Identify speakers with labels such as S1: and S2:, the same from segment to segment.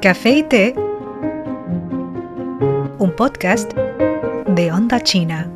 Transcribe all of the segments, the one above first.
S1: Café y té, un podcast de Onda China.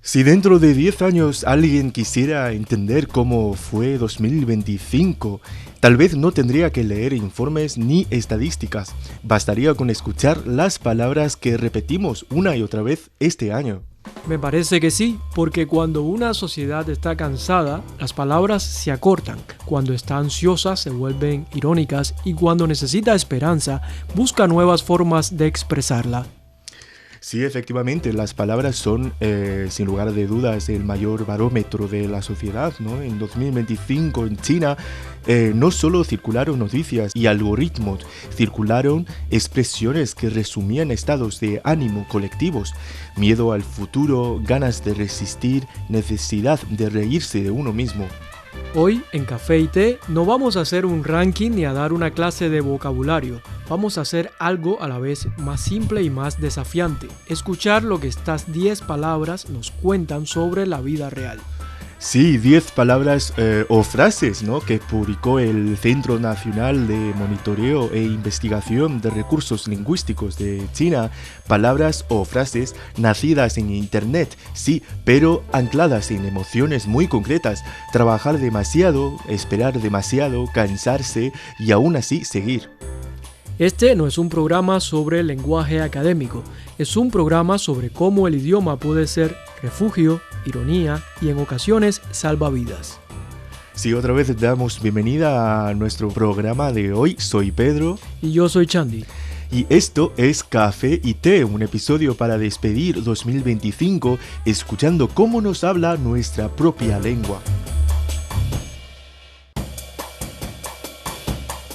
S2: Si dentro de 10 años alguien quisiera entender cómo fue 2025, tal vez no tendría que leer informes ni estadísticas. Bastaría con escuchar las palabras que repetimos una y otra vez este año.
S3: Me parece que sí, porque cuando una sociedad está cansada, las palabras se acortan. Cuando está ansiosa, se vuelven irónicas y cuando necesita esperanza, busca nuevas formas de expresarla.
S2: Sí, efectivamente, las palabras son, sin lugar de dudas, el mayor barómetro de la sociedad, ¿no? En 2025 en China no solo circularon noticias y algoritmos, circularon expresiones que resumían estados de ánimo colectivos, miedo al futuro, ganas de resistir, necesidad de reírse de uno mismo.
S3: Hoy, en Café y Té, no vamos a hacer un ranking ni a dar una clase de vocabulario. Vamos a hacer algo a la vez más simple y más desafiante. Escuchar lo que estas 10 palabras nos cuentan sobre la vida real.
S2: Sí, 10 palabras o frases, ¿no?, que publicó el Centro Nacional de Monitoreo e Investigación de Recursos Lingüísticos de China. Palabras o frases nacidas en Internet, sí, pero ancladas en emociones muy concretas. Trabajar demasiado, esperar demasiado, cansarse y aún así seguir.
S3: Este no es un programa sobre lenguaje académico, es un programa sobre cómo el idioma puede ser refugio, ironía y en ocasiones salvavidas.
S2: Sí, otra vez damos bienvenida a nuestro programa de hoy. Soy Pedro.
S3: Y yo soy Chandy.
S2: Y esto es Café y Té, un episodio para despedir 2025 escuchando cómo nos habla nuestra propia lengua.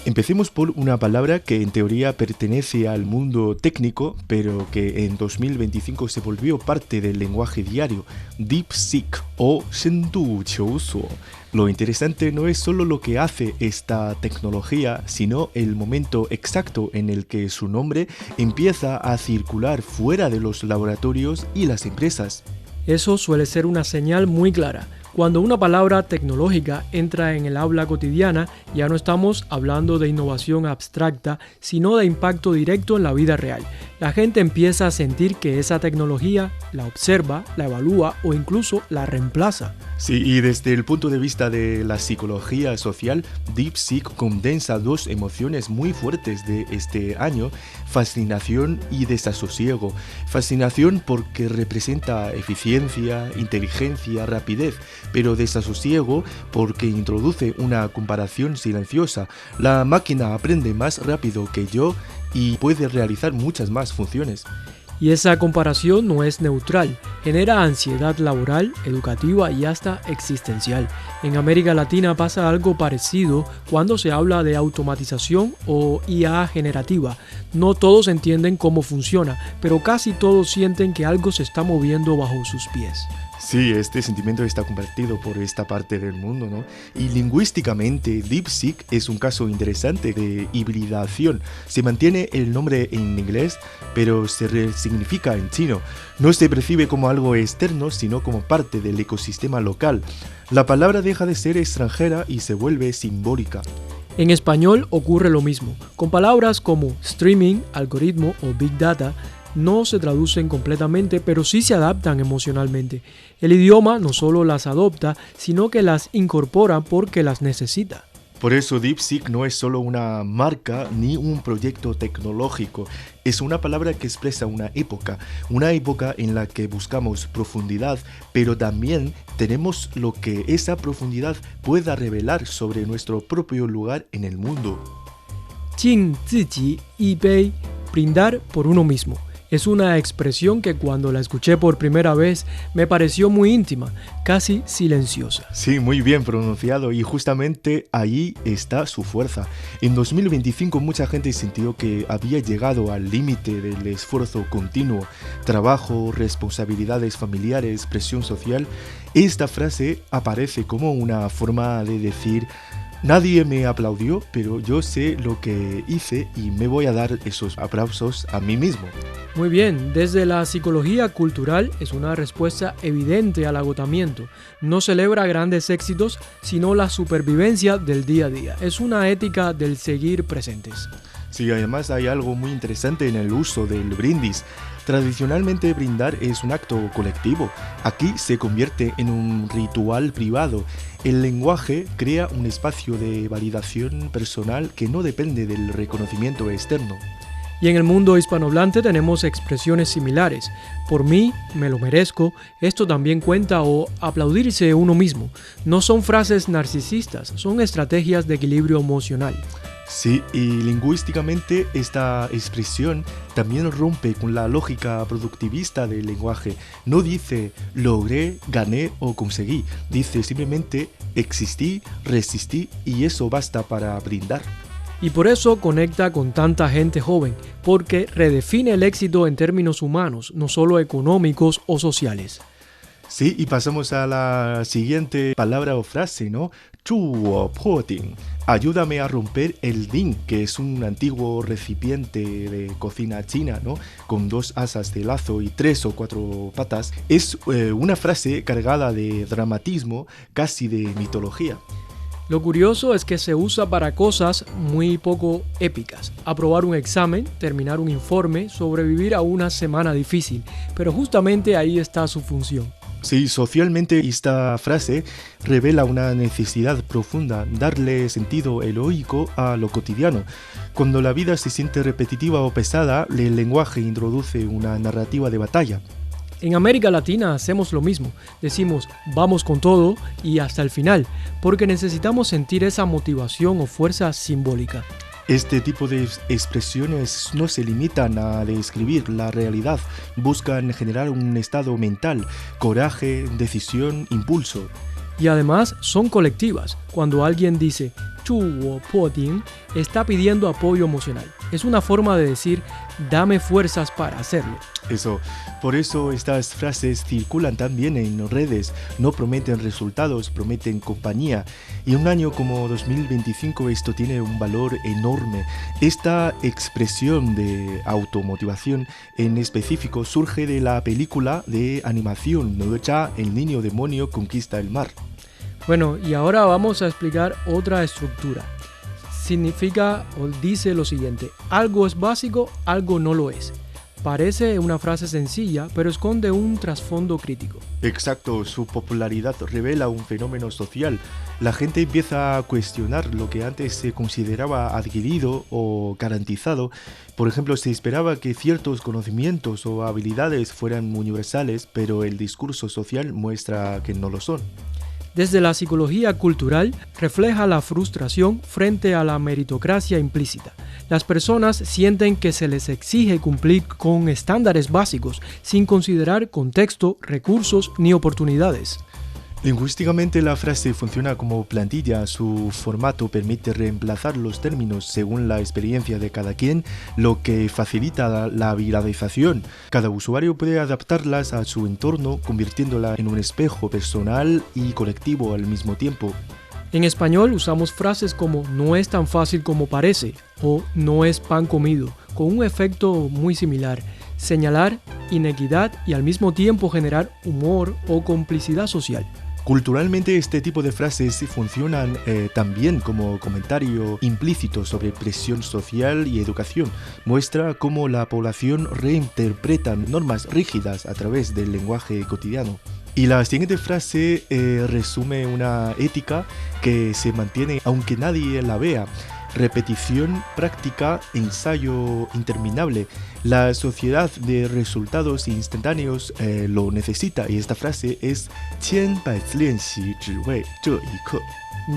S2: Empecemos por una palabra que en teoría pertenece al mundo técnico, pero que en 2025 se volvió parte del lenguaje diario, DeepSeek o Shendu Qiusuo. Lo interesante no es solo lo que hace esta tecnología, sino el momento exacto en el que su nombre empieza a circular fuera de los laboratorios y las empresas.
S3: Eso suele ser una señal muy clara. Cuando una palabra tecnológica entra en el habla cotidiana, ya no estamos hablando de innovación abstracta, sino de impacto directo en la vida real. La gente empieza a sentir que esa tecnología la observa, la evalúa o incluso la reemplaza.
S2: Sí, y desde el punto de vista de la psicología social, DeepSeek condensa dos emociones muy fuertes de este año: fascinación y desasosiego. Fascinación porque representa eficiencia, inteligencia, rapidez, pero desasosiego porque introduce una comparación silenciosa. La máquina aprende más rápido que yo y puede realizar muchas más funciones.
S3: Y esa comparación no es neutral, genera ansiedad laboral, educativa y hasta existencial. En América Latina pasa algo parecido cuando se habla de automatización o IA generativa. No todos entienden cómo funciona, pero casi todos sienten que algo se está moviendo bajo sus pies.
S2: Sí, este sentimiento está compartido por esta parte del mundo, ¿no? Y lingüísticamente, DeepSeek es un caso interesante de hibridación. Se mantiene el nombre en inglés, pero se resignifica en chino. No se percibe como algo externo, sino como parte del ecosistema local. La palabra deja de ser extranjera y se vuelve simbólica.
S3: En español ocurre lo mismo. Con palabras como streaming, algoritmo o big data, no se traducen completamente, pero sí se adaptan emocionalmente. El idioma no solo las adopta, sino que las incorpora porque las necesita.
S2: Por eso DeepSeek no es solo una marca ni un proyecto tecnológico, es una palabra que expresa una época en la que buscamos profundidad, pero también tenemos lo que esa profundidad pueda revelar sobre nuestro propio lugar en el mundo.
S3: 敬自己一杯, brindar por uno mismo. Es una expresión que cuando la escuché por primera vez me pareció muy íntima, casi silenciosa.
S2: Sí, muy bien pronunciado, y justamente ahí está su fuerza. En 2025 mucha gente sintió que había llegado al límite del esfuerzo continuo, trabajo, responsabilidades familiares, presión social. Esta frase aparece como una forma de decir: nadie me aplaudió, pero yo sé lo que hice y me voy a dar esos aplausos a mí mismo.
S3: Muy bien, desde la psicología cultural es una respuesta evidente al agotamiento. No celebra grandes éxitos, sino la supervivencia del día a día. Es una ética del seguir presentes.
S2: Sí, además hay algo muy interesante en el uso del brindis. Tradicionalmente brindar es un acto colectivo. Aquí se convierte en un ritual privado. El lenguaje crea un espacio de validación personal que no depende del reconocimiento externo.
S3: Y en el mundo hispanohablante tenemos expresiones similares. Por mí, me lo merezco, esto también cuenta o aplaudirse uno mismo. No son frases narcisistas, son estrategias de equilibrio emocional.
S2: Sí, y lingüísticamente esta expresión también rompe con la lógica productivista del lenguaje. No dice logré, gané o conseguí. Dice simplemente existí, resistí y eso basta para brindar.
S3: Y por eso conecta con tanta gente joven, porque redefine el éxito en términos humanos, no solo económicos o sociales.
S2: Sí, y pasamos a la siguiente palabra o frase, ¿no? 助我破鼎, ayúdame a romper el din, que es un antiguo recipiente de cocina china, ¿no? Con 2 asas de lazo y 3 o 4 patas. Es una frase cargada de dramatismo, casi de mitología.
S3: Lo curioso es que se usa para cosas muy poco épicas. Aprobar un examen, terminar un informe, sobrevivir a una semana difícil. Pero justamente ahí está su función.
S2: Sí, socialmente esta frase revela una necesidad profunda, darle sentido heroico a lo cotidiano. Cuando la vida se siente repetitiva o pesada, el lenguaje introduce una narrativa de batalla.
S3: En América Latina hacemos lo mismo, decimos vamos con todo y hasta el final, porque necesitamos sentir esa motivación o fuerza simbólica.
S2: Este tipo de expresiones no se limitan a describir la realidad, buscan generar un estado mental, coraje, decisión, impulso.
S3: Y además son colectivas. Cuando alguien dice 助我破鼎, está pidiendo apoyo emocional. Es una forma de decir dame fuerzas para hacerlo.
S2: Por eso estas frases circulan también en redes, no prometen resultados, prometen compañía. Y un año como 2025 esto tiene un valor enorme. Esta expresión de automotivación en específico surge de la película de animación哪吒, el niño demonio conquista el mar.
S3: Bueno, y ahora vamos a explicar otra estructura. Significa o dice lo siguiente: algo es básico, algo no lo es. Parece una frase sencilla, pero esconde un trasfondo crítico.
S2: Exacto, su popularidad revela un fenómeno social. La gente empieza a cuestionar lo que antes se consideraba adquirido o garantizado. Por ejemplo, se esperaba que ciertos conocimientos o habilidades fueran universales, pero el discurso social muestra que no lo son.
S3: Desde la psicología cultural refleja la frustración frente a la meritocracia implícita. Las personas sienten que se les exige cumplir con estándares básicos sin considerar contexto, recursos ni oportunidades.
S2: Lingüísticamente la frase funciona como plantilla, su formato permite reemplazar los términos según la experiencia de cada quien, lo que facilita la viralización. Cada usuario puede adaptarlas a su entorno, convirtiéndola en un espejo personal y colectivo al mismo tiempo.
S3: En español usamos frases como no es tan fácil como parece o no es pan comido, con un efecto muy similar: señalar inequidad y al mismo tiempo generar humor o complicidad social.
S2: Culturalmente este tipo de frases funcionan también como comentario implícito sobre presión social y educación. Muestra cómo la población reinterpreta normas rígidas a través del lenguaje cotidiano. Y la siguiente frase resume una ética que se mantiene aunque nadie la vea. Repetición, práctica, ensayo interminable. La sociedad de resultados instantáneos lo necesita y esta frase es 千百次练习只为这一刻.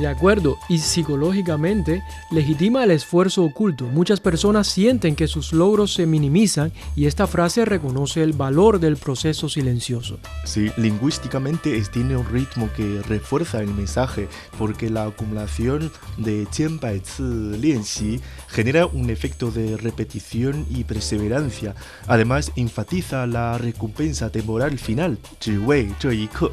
S3: De acuerdo, y psicológicamente legitima el esfuerzo oculto. Muchas personas sienten que sus logros se minimizan y esta frase reconoce el valor del proceso silencioso.
S2: Sí, lingüísticamente tiene un ritmo que refuerza el mensaje porque la acumulación de 千百次练习 genera un efecto de repetición y perseverancia. Además, enfatiza la recompensa temporal final, 只为这一刻.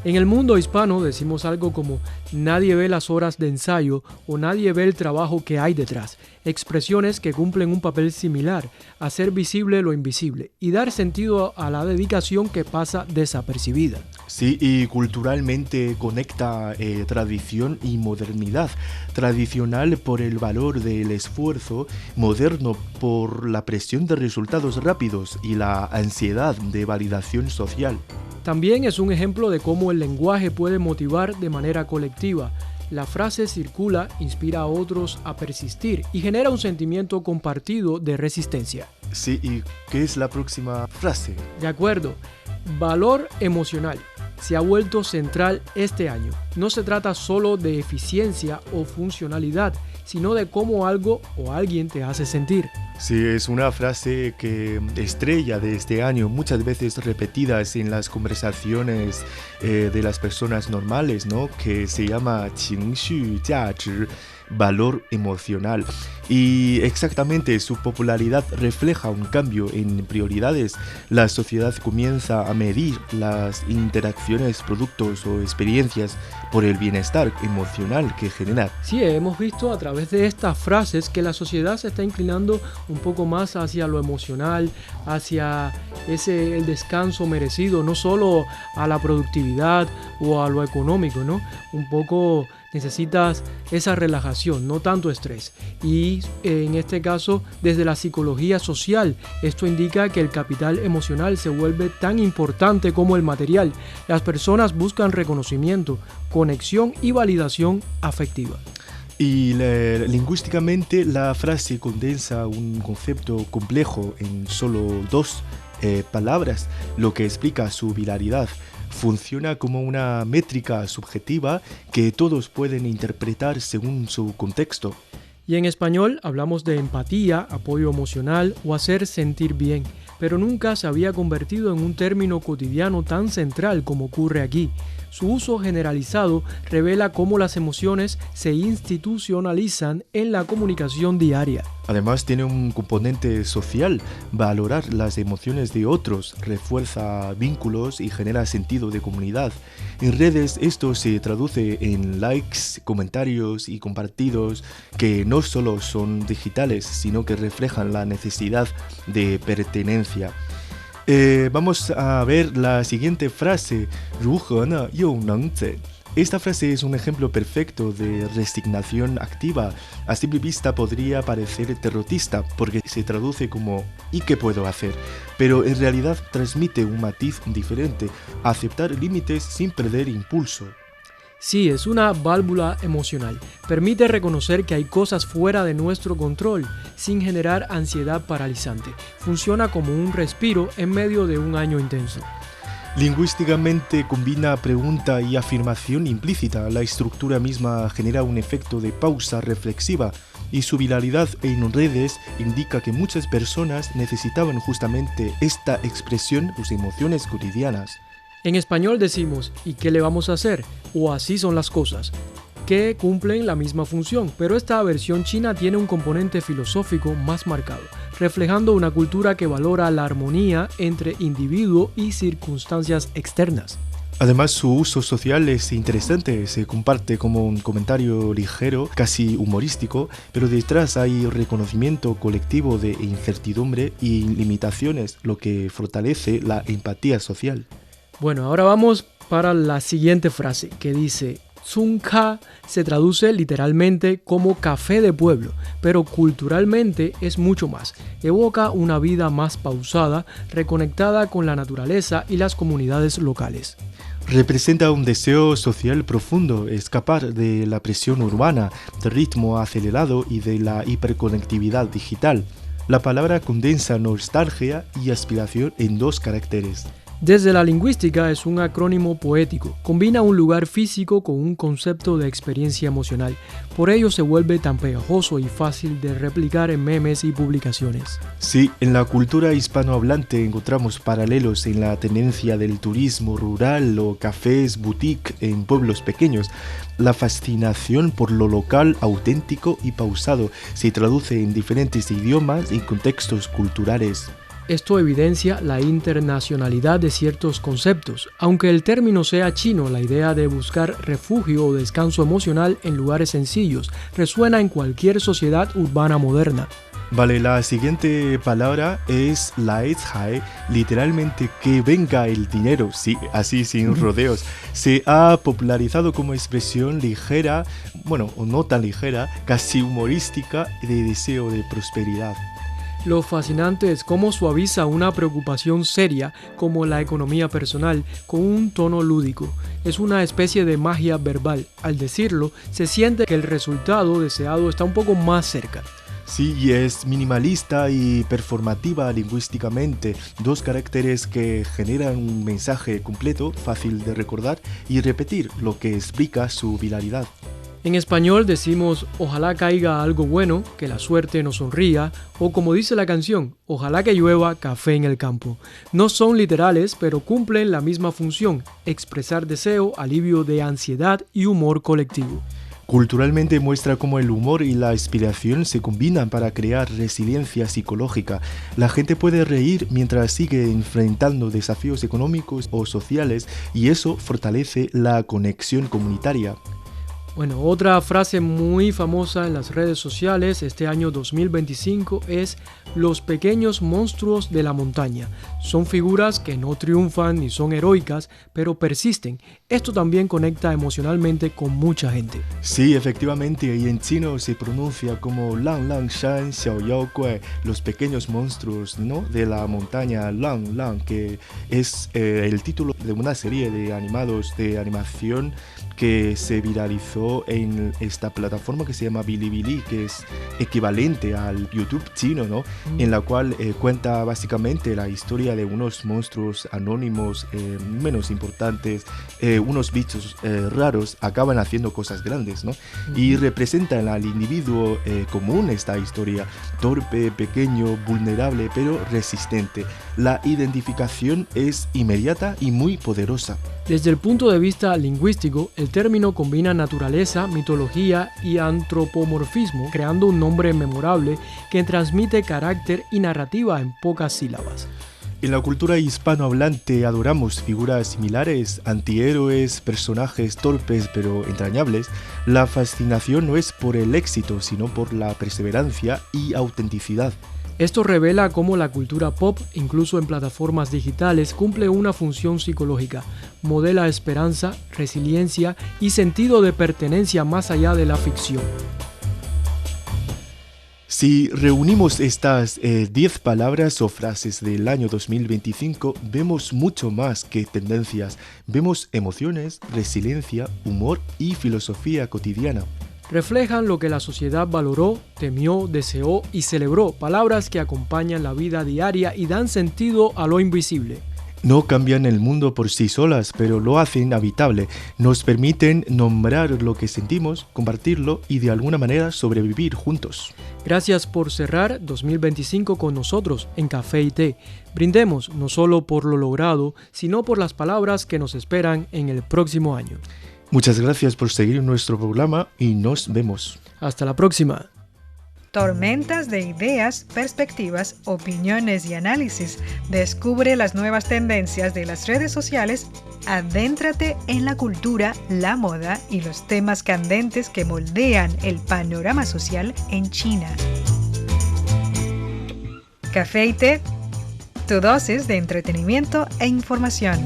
S3: En el mundo hispano decimos algo como nadie ve las horas de ensayo o nadie ve el trabajo que hay detrás. expresiones que cumplen un papel similar, hacer visible lo invisible y dar sentido a la dedicación que pasa desapercibida.
S2: Sí, y culturalmente conecta tradición y modernidad. Tradicional por el valor del esfuerzo, moderno por la presión de resultados rápidos y la ansiedad de validación social.
S3: También es un ejemplo de cómo el lenguaje puede motivar de manera colectiva. La frase circula, inspira a otros a persistir y genera un sentimiento compartido de resistencia.
S2: Sí, ¿y qué es la próxima frase?
S3: De acuerdo, valor emocional se ha vuelto central este año. No se trata solo de eficiencia o funcionalidad, sino de cómo algo o alguien te hace sentir.
S2: Sí, es una frase que estrella de este año, muchas veces repetidas en las conversaciones de las personas normales, ¿no? Que se llama 情绪价值, valor emocional. Y exactamente su popularidad refleja un cambio en prioridades. La sociedad comienza a medir las interacciones, productos o experiencias por el bienestar emocional que genera.
S3: Sí, hemos visto a través de estas frases que la sociedad se está inclinando un poco más hacia lo emocional, hacia el descanso merecido, no solo a la productividad o a lo económico, ¿no? Un poco necesitas esa relajación, no tanto estrés. Y en este caso, desde la psicología social, esto indica que el capital emocional se vuelve tan importante como el material. Las personas buscan reconocimiento, conexión y validación afectiva.
S2: Y lingüísticamente la frase condensa un concepto complejo en solo dos palabras, lo que explica su viralidad. Funciona como una métrica subjetiva que todos pueden interpretar según su contexto.
S3: Y en español hablamos de empatía, apoyo emocional o hacer sentir bien, pero nunca se había convertido en un término cotidiano tan central como ocurre aquí. Su uso generalizado revela cómo las emociones se institucionalizan en la comunicación diaria.
S2: Además tiene un componente social. Valorar las emociones de otros refuerza vínculos y genera sentido de comunidad. En redes esto se traduce en likes, comentarios y compartidos que no solo son digitales, sino que reflejan la necesidad de pertenencia. Vamos a ver la siguiente frase, 如何呢又能怎? Esta frase es un ejemplo perfecto de resignación activa. A simple vista podría parecer derrotista porque se traduce como ¿y qué puedo hacer? Pero en realidad transmite un matiz diferente, aceptar límites sin perder impulso.
S3: Sí, es una válvula emocional. Permite reconocer que hay cosas fuera de nuestro control, sin generar ansiedad paralizante. Funciona como un respiro en medio de un año intenso.
S2: Lingüísticamente combina pregunta y afirmación implícita. La estructura misma genera un efecto de pausa reflexiva y su viralidad en redes indica que muchas personas necesitaban justamente esta expresión de sus emociones cotidianas.
S3: En español decimos ¿y qué le vamos a hacer? O así son las cosas, que cumplen la misma función, pero esta versión china tiene un componente filosófico más marcado, reflejando una cultura que valora la armonía entre individuo y circunstancias externas.
S2: Además, su uso social es interesante, se comparte como un comentario ligero, casi humorístico, pero detrás hay reconocimiento colectivo de incertidumbre y limitaciones, lo que fortalece la empatía social.
S3: Bueno, ahora vamos para la siguiente frase que dice Zun Ka se traduce literalmente como café de pueblo, pero culturalmente es mucho más. Evoca una vida más pausada, reconectada con la naturaleza y las comunidades locales.
S2: Representa un deseo social profundo, escapar de la presión urbana, del ritmo acelerado y de la hiperconectividad digital. La palabra condensa nostalgia y aspiración en dos caracteres.
S3: Desde la lingüística es un acrónimo poético, combina un lugar físico con un concepto de experiencia emocional, por ello se vuelve tan pegajoso y fácil de replicar en memes y publicaciones.
S2: Sí, en la cultura hispanohablante encontramos paralelos en la tendencia del turismo rural o cafés boutique en pueblos pequeños. La fascinación por lo local, auténtico y pausado se traduce en diferentes idiomas y contextos culturales.
S3: Esto evidencia la internacionalidad de ciertos conceptos. Aunque el término sea chino, la idea de buscar refugio o descanso emocional en lugares sencillos resuena en cualquier sociedad urbana moderna.
S2: Vale, la siguiente palabra es laizhai, literalmente que venga el dinero, sí, así sin rodeos. Se ha popularizado como expresión ligera, bueno, o no tan ligera, casi humorística de deseo de prosperidad.
S3: Lo fascinante es cómo suaviza una preocupación seria como la economía personal con un tono lúdico. Es una especie de magia verbal. Al decirlo, se siente que el resultado deseado está un poco más cerca.
S2: Sí, y es minimalista y performativa lingüísticamente, dos caracteres que generan un mensaje completo, fácil de recordar y repetir, lo que explica su viralidad.
S3: En español decimos ojalá caiga algo bueno, que la suerte nos sonría, o como dice la canción, ojalá que llueva café en el campo. No son literales, pero cumplen la misma función, expresar deseo, alivio de ansiedad y humor colectivo.
S2: Culturalmente muestra cómo el humor y la inspiración se combinan para crear resiliencia psicológica. La gente puede reír mientras sigue enfrentando desafíos económicos o sociales y eso fortalece la conexión comunitaria.
S3: Bueno, otra frase muy famosa en las redes sociales este año 2025 es los pequeños monstruos de la montaña. Son figuras que no triunfan ni son heroicas, pero persisten. Esto también conecta emocionalmente con mucha gente.
S2: Sí, efectivamente, y en chino se pronuncia como Lang Lang Shan Xiao Yao Guai, los pequeños monstruos, ¿no?, de la montaña Lang Lang, que es el título de una serie de animados de animación que se viralizó en esta plataforma que se llama Bilibili, que es equivalente al YouTube chino, ¿no? En la cual cuenta básicamente la historia de unos monstruos anónimos menos importantes, unos bichos raros acaban haciendo cosas grandes, ¿no? Y representan al individuo común esta historia, torpe, pequeño, vulnerable, pero resistente. La identificación es inmediata y muy poderosa.
S3: Desde el punto de vista lingüístico, el término combina naturaleza, mitología y antropomorfismo, creando un nombre memorable que transmite carácter y narrativa en pocas sílabas.
S2: En la cultura hispanohablante adoramos figuras similares, antihéroes, personajes torpes pero entrañables. La fascinación no es por el éxito, sino por la perseverancia y autenticidad.
S3: Esto revela cómo la cultura pop, incluso en plataformas digitales, cumple una función psicológica, modela esperanza, resiliencia y sentido de pertenencia más allá de la ficción.
S2: Si reunimos estas 10 palabras o frases del año 2025, vemos mucho más que tendencias. Vemos emociones, resiliencia, humor y filosofía cotidiana.
S3: Reflejan lo que la sociedad valoró, temió, deseó y celebró, palabras que acompañan la vida diaria y dan sentido a lo invisible.
S2: No cambian el mundo por sí solas, pero lo hacen habitable. Nos permiten nombrar lo que sentimos, compartirlo y de alguna manera sobrevivir juntos.
S3: Gracias por cerrar 2025 con nosotros en Café y Té. Brindemos no solo por lo logrado, sino por las palabras que nos esperan en el próximo año.
S2: Muchas gracias por seguir nuestro programa y nos vemos.
S3: Hasta la próxima.
S1: Tormentas de ideas, perspectivas, opiniones y análisis. Descubre las nuevas tendencias de las redes sociales. Adéntrate en la cultura, la moda y los temas candentes que moldean el panorama social en China. Café y Té, tu dosis de entretenimiento e información.